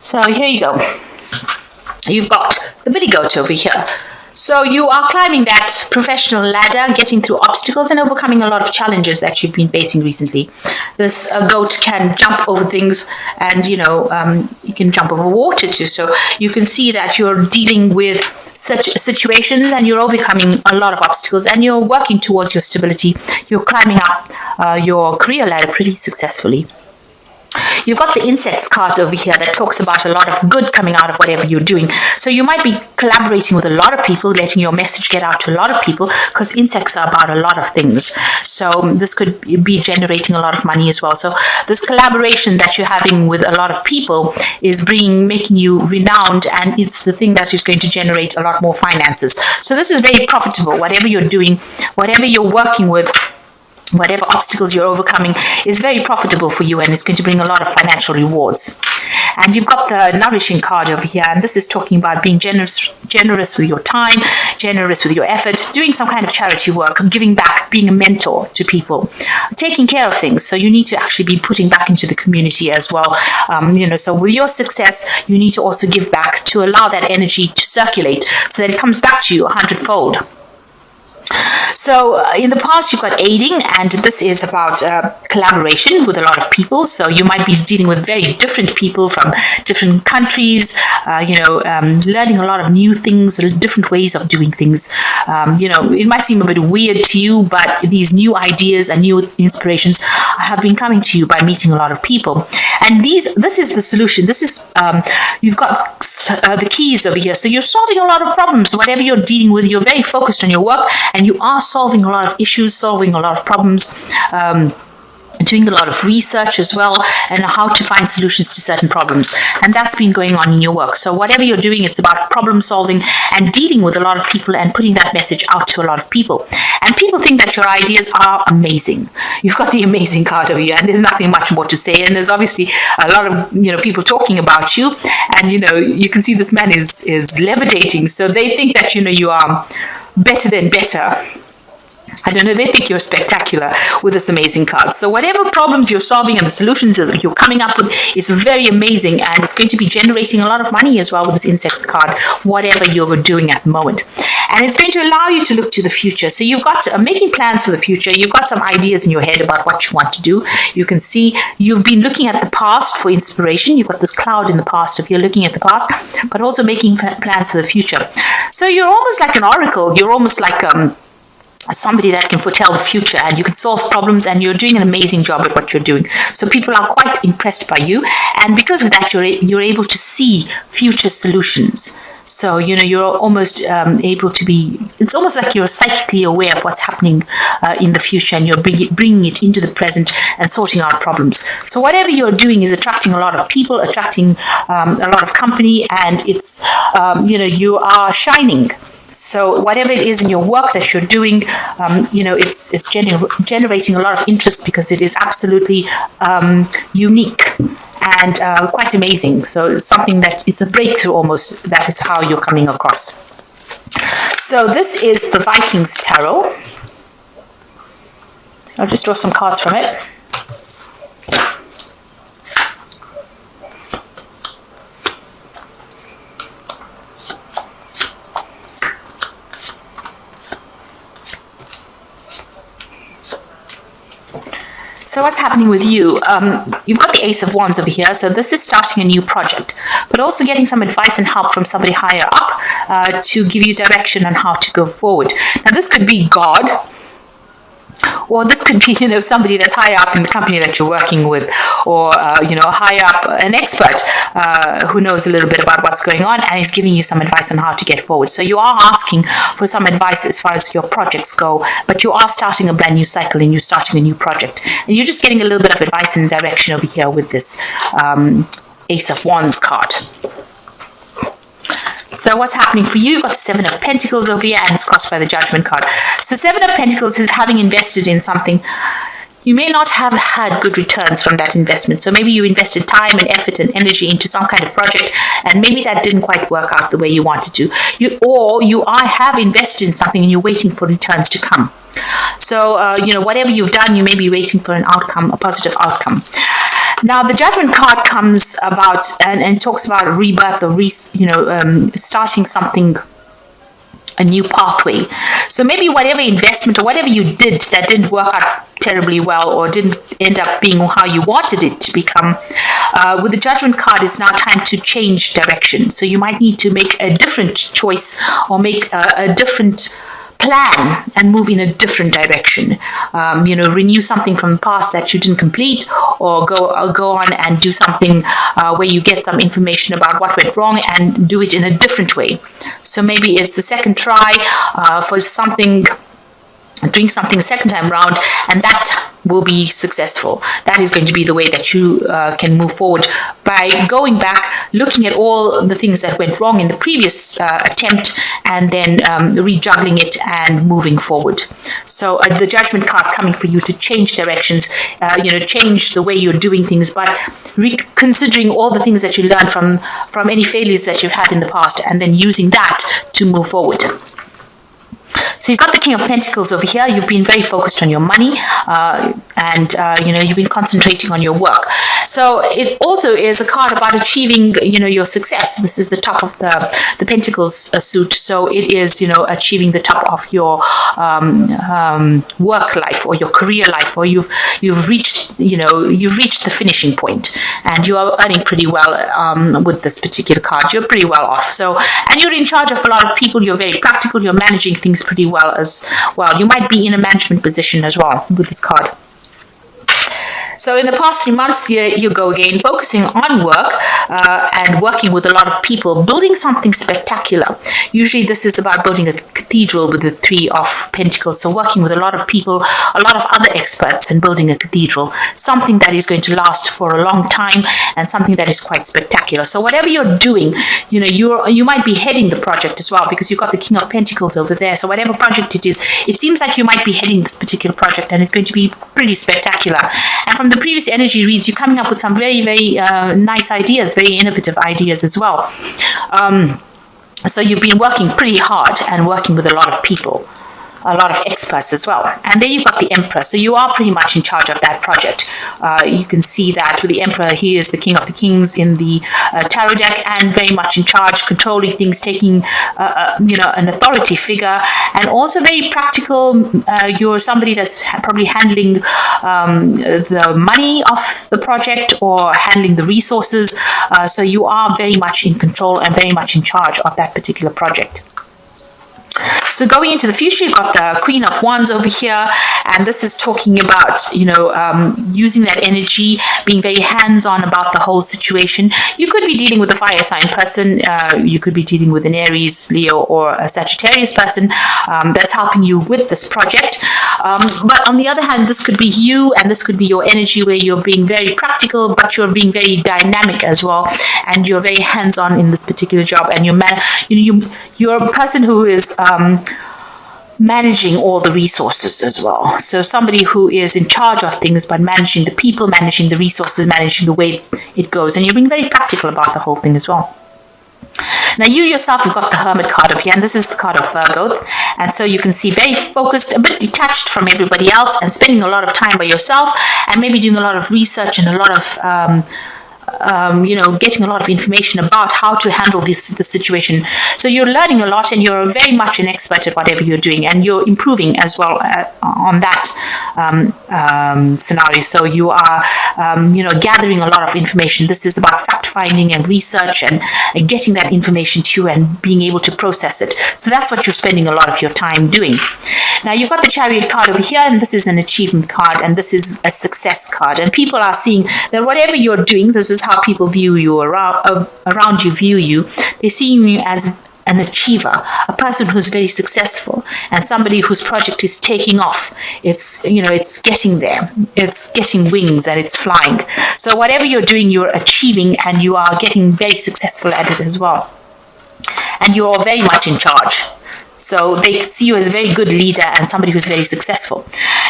So here you go. You've got the billy goat over here. So you are climbing that professional ladder, getting through obstacles and overcoming a lot of challenges that you've been facing recently. This goat can jump over things, and you can jump over water too. So you can see that you're dealing with such situations and you're overcoming a lot of obstacles and you're working towards your stability. You're climbing up your career ladder pretty successfully. You've got the insects cards over here that talks about a lot of good coming out of whatever you're doing. So you might be collaborating with a lot of people, letting your message get out to a lot of people, because insects are about a lot of things. So this could be generating a lot of money as well. So this collaboration that you're having with a lot of people is making you renowned, and it's the thing that is going to generate a lot more finances. So this is very profitable. Whatever you're doing, whatever you're working with, whatever obstacles you're overcoming is very profitable for you, and it's going to bring a lot of financial rewards. And you've got the nourishing card over here, and this is talking about being generous with your time, generous with your effort, doing some kind of charity work, giving back, being a mentor to people, taking care of things. So you need to actually be putting back into the community as well. So with your success, you need to also give back to allow that energy to circulate so that it comes back to you 100-fold. So in the past, you've got aiding, and this is about collaboration with a lot of people. So you might be dealing with very different people from different countries, learning a lot of new things, different ways of doing things. It might seem a bit weird to you, but these new ideas and new inspirations have been coming to you by meeting a lot of people. And this is the solution. This is, you've got the keys over here. So you're solving a lot of problems. Whatever you're dealing with, you're very focused on your work, and you are solving a lot of issues, solving a lot of problems, doing a lot of research as well, and how to find solutions to certain problems. And that's been going on in your work. So whatever you're doing, it's about problem solving and dealing with a lot of people and putting that message out to a lot of people. And people think that your ideas are amazing. You've got the amazing card over here, and there's nothing much more to say. And there's obviously a lot of people talking about you, and you can see this man is levitating. So they think that you are better than better. I don't know, they think you're spectacular with this amazing card. So whatever problems you're solving and the solutions that you're coming up with is very amazing, and it's going to be generating a lot of money as well with this insects card, whatever you're doing at the moment. And it's going to allow you to look to the future. So you've got making plans for the future. You've got some ideas in your head about what you want to do. You can see you've been looking at the past for inspiration. You've got this cloud in the past if you're looking at the past, but also making plans for the future. So you're almost like an oracle. You're almost like somebody that can foretell the future, and you can solve problems, and you're doing an amazing job at what you're doing. So people are quite impressed by you, and because of that, you're able to see future solutions. So you're almost able to be. It's almost like you're psychically aware of what's happening in the future, and you're bringing it into the present and sorting out problems. So whatever you're doing is attracting a lot of people, attracting a lot of company, and it's you are shining. So whatever it is in your work that you're doing, it's generating a lot of interest because it is absolutely unique and quite amazing. So it's something it's a breakthrough almost. That is how you're coming across. So this is the Vikings Tarot. So I'll just draw some cards from it. So what's happening with you? You've got the Ace of Wands over here. So this is starting a new project, but also getting some advice and help from somebody higher up to give you direction on how to go forward. Now, this could be God, or this could be, somebody that's higher up in the company that you're working with, or, higher up, an expert who knows a little bit about what's going on and is giving you some advice on how to get forward. So you are asking for some advice as far as your projects go, but you are starting a brand new cycle and you're starting a new project. And you're just getting a little bit of advice and direction over here with this Ace of Wands card. So what's happening for you? You've got the Seven of Pentacles over here, and it's crossed by the Judgment card. So Seven of Pentacles is having invested in something. You may not have had good returns from that investment. So maybe you invested time and effort and energy into some kind of project, and maybe that didn't quite work out the way you wanted to. You have invested in something and you're waiting for returns to come. So, whatever you've done, you may be waiting for an outcome, a positive outcome. Now, the Judgment card comes about and talks about rebirth or starting something, a new pathway. So maybe whatever investment or whatever you did that didn't work out terribly well or didn't end up being how you wanted it to become, with the Judgment card, it's now time to change direction. So you might need to make a different choice or make a different plan and move in a different direction. Renew something from the past that you didn't complete, or go on and do something where you get some information about what went wrong and do it in a different way. So maybe it's a second try for something, doing something a second time round, and that will be successful. That is going to be the way that you can move forward by going back, looking at all the things that went wrong in the previous attempt, and then rejuggling it and moving forward. So the Judgment card coming for you to change directions, change the way you're doing things, but reconsidering all the things that you learned from any failures that you've had in the past, and then using that to move forward. So you've got the King of Pentacles over here. You've been very focused on your money, and you've been concentrating on your work. So it also is a card about achieving, your success. This is the top of the Pentacles suit. So it is, achieving the top of your work life or your career life, or you've reached the finishing point, and you are earning pretty well with this particular card. You're pretty well off. So, and you're in charge of a lot of people. You're very practical. You're managing things pretty well as well. You might be in a management position as well with this card. So in the past 3 months, you go again, focusing on work and working with a lot of people, building something spectacular. Usually this is about building a cathedral with the Three of Pentacles. So working with a lot of people, a lot of other experts, and building a cathedral, something that is going to last for a long time and something that is quite spectacular. So whatever you're doing, you might be heading the project as well, because you've got the King of Pentacles over there. So whatever project it is, it seems like you might be heading this particular project, and it's going to be pretty spectacular. And from the previous energy reads, you're coming up with some very, very nice ideas, very innovative ideas as well. So you've been working pretty hard and working with a lot of people, a lot of experts as well. And then you've got the Emperor. So you are pretty much in charge of that project. You can see that with the Emperor, he is the King of the Kings in the tarot deck, and very much in charge, controlling things, taking, an authority figure, and also very practical. You're somebody that's probably handling the money of the project or handling the resources. So you are very much in control and very much in charge of that particular project. So going into the future, you've got the Queen of Wands over here, and this is talking about, using that energy, being very hands-on about the whole situation. You could be dealing with a fire sign person, you could be dealing with an Aries, Leo, or a Sagittarius person that's helping you with this project. But on the other hand, this could be you, and this could be your energy where you're being very practical, but you're being very dynamic as well, and you're very hands-on in this particular job, and you're a person who is managing all the resources as well. So somebody who is in charge of things, but managing the people, managing the resources, managing the way it goes, and you're being very practical about the whole thing as well. Now you yourself have got the Hermit card over here, and this is the card of Virgo, and so you can see very focused, a bit detached from everybody else, and spending a lot of time by yourself, and maybe doing a lot of research and a lot of getting a lot of information about how to handle this situation. So you're learning a lot, and you're very much an expert at whatever you're doing, and you're improving as well on that scenario. So you are, gathering a lot of information. This is about fact finding and research and getting that information to you and being able to process it. So that's what you're spending a lot of your time doing. Now you've got the Chariot card over here, and this is an achievement card, and this is a success card. And people are seeing that whatever you're doing, this is how people view you, around you view you. They're seeing you as an achiever, a person who's very successful, and somebody whose project is taking off. It's getting there. It's getting wings and it's flying. So whatever you're doing, you're achieving, and you are getting very successful at it as well. And you're very much in charge. So they see you as a very good leader and somebody who's very successful.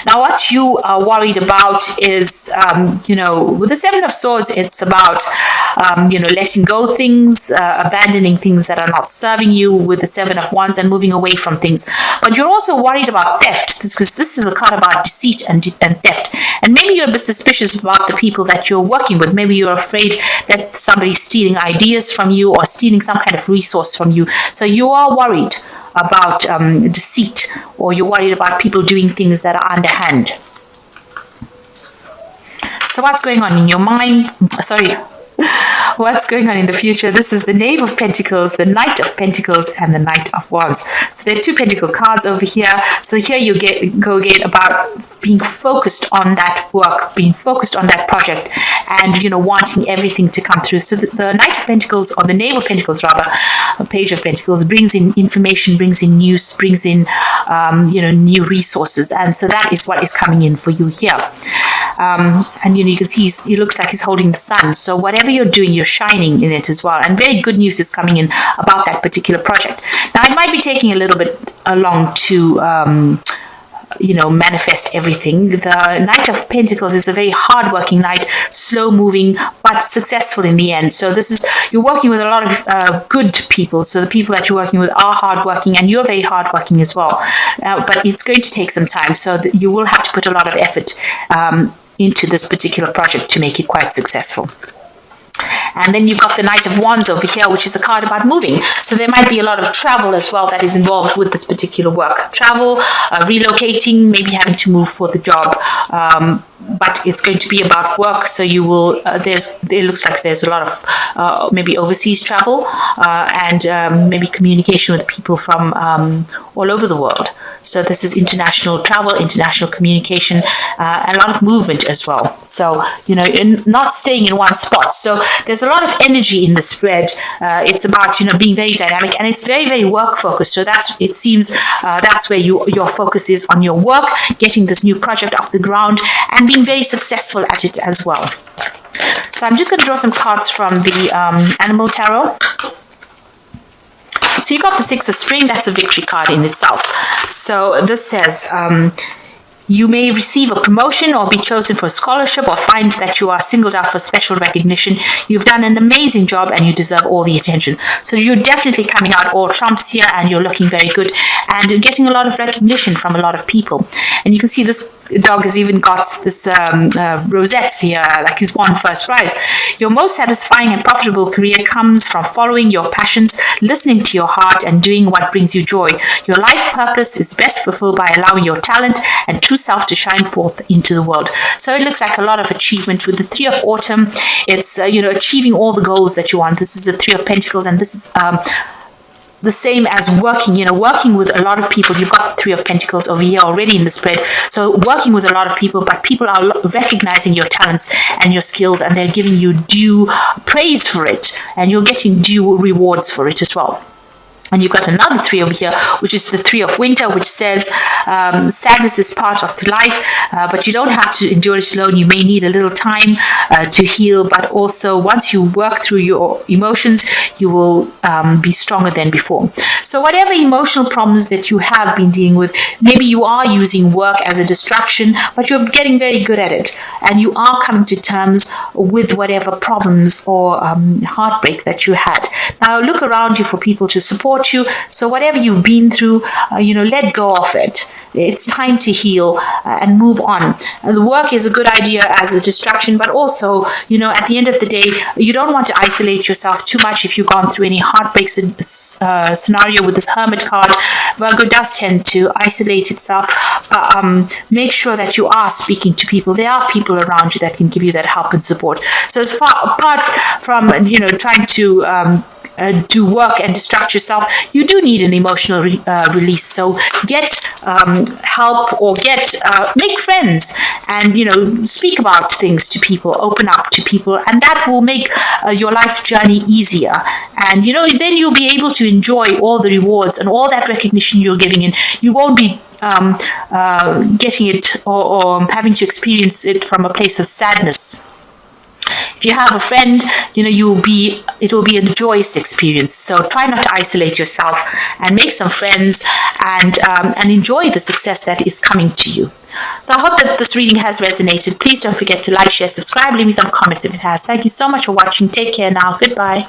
Now, what you are worried about is, with the Seven of Swords, it's about, letting go things, abandoning things that are not serving you with the Seven of Wands and moving away from things. But you're also worried about theft, because this is a card about deceit and theft. And maybe you're a bit suspicious about the people that you're working with. Maybe you're afraid that somebody's stealing ideas from you or stealing some kind of resource from you. So you are worried about deceit, or you're worried about people doing things that are underhand. So what's going on in your mind? What's going on in the future? This is the Knave of Pentacles, the Knight of Pentacles, and the Knight of Wands. So there are two Pentacle cards over here. So here you go again about being focused on that work, being focused on that project, and wanting everything to come through. So the Knight of Pentacles, or the Knave of Pentacles rather, a Page of Pentacles, brings in information, brings in news, brings in new resources, and so that is what is coming in for you here. And you can see he looks like he's holding the sun. So whatever you're doing, you're shining in it as well. And very good news is coming in about that particular project. Now, it might be taking a little bit long to manifest everything. The Knight of Pentacles is a very hard-working knight, slow-moving, but successful in the end. So you're working with a lot of good people. So the people that you're working with are hard-working, and you're very hard-working as well. But it's going to take some time. So you will have to put a lot of effort into this particular project to make it quite successful. And then you've got the Knight of Wands over here, which is a card about moving. So there might be a lot of travel as well that is involved with this particular work. Travel, relocating, maybe having to move for the job. But it's going to be about work. So you will, it looks like there's a lot of maybe overseas travel and maybe communication with people from all over the world. So this is international travel, international communication, and a lot of movement as well. So, not staying in one spot. So there's a lot of energy in the spread. It's about, being very dynamic, and it's very, very work focused. So it seems that's where your focus is, on your work, getting this new project off the ground, and being very successful at it as well. So I'm just going to draw some cards from the Animal Tarot. So you got the Six of Spring. That's a victory card in itself. So this says, you may receive a promotion or be chosen for a scholarship, or find that you are singled out for special recognition. You've done an amazing job and you deserve all the attention. So you're definitely coming out all trumps here, and you're looking very good and getting a lot of recognition from a lot of people. And you can see this dog has even got this rosettes here, like he's won first prize. Your most satisfying and profitable career comes from following your passions, listening to your heart, and doing what brings you joy. Your life purpose is best fulfilled by allowing your talent and true self to shine forth into the world. So it looks like a lot of achievement with the Three of Autumn. It's achieving all the goals that you want. This is the Three of Pentacles, and this is the same as working with a lot of people. You've got the Three of Pentacles over here already in the spread. So working with a lot of people, but people are recognizing your talents and your skills, and they're giving you due praise for it, and you're getting due rewards for it as well. And you've got another three over here, which is the Three of Winter, which says sadness is part of life, but you don't have to endure it alone. You may need a little time to heal, but also once you work through your emotions, you will be stronger than before. So whatever emotional problems that you have been dealing with, maybe you are using work as a distraction, but you're getting very good at it, and you are coming to terms with whatever problems or heartbreak that you had. Now look around you for people to support you. So whatever you've been through, let go of it. It's time to heal and move on. The work is a good idea as a distraction, but also, at the end of the day, you don't want to isolate yourself too much if you've gone through any heartbreak scenario with this Hermit card. Virgo does tend to isolate itself, but make sure that you are speaking to people. There are people around you that can give you that help and support. So as far apart from, trying to do work and distract yourself, you do need an emotional release. So get help, or make friends, and speak about things to people, open up to people, and that will make your life journey easier. And then you'll be able to enjoy all the rewards and all that recognition you're giving in. You won't be getting it or having to experience it from a place of sadness. If you have a friend, it will be a joyous experience. So try not to isolate yourself and make some friends and enjoy the success that is coming to you. So I hope that this reading has resonated. Please don't forget to like, share, subscribe, leave me some comments if it has. Thank you so much for watching. Take care now. Goodbye.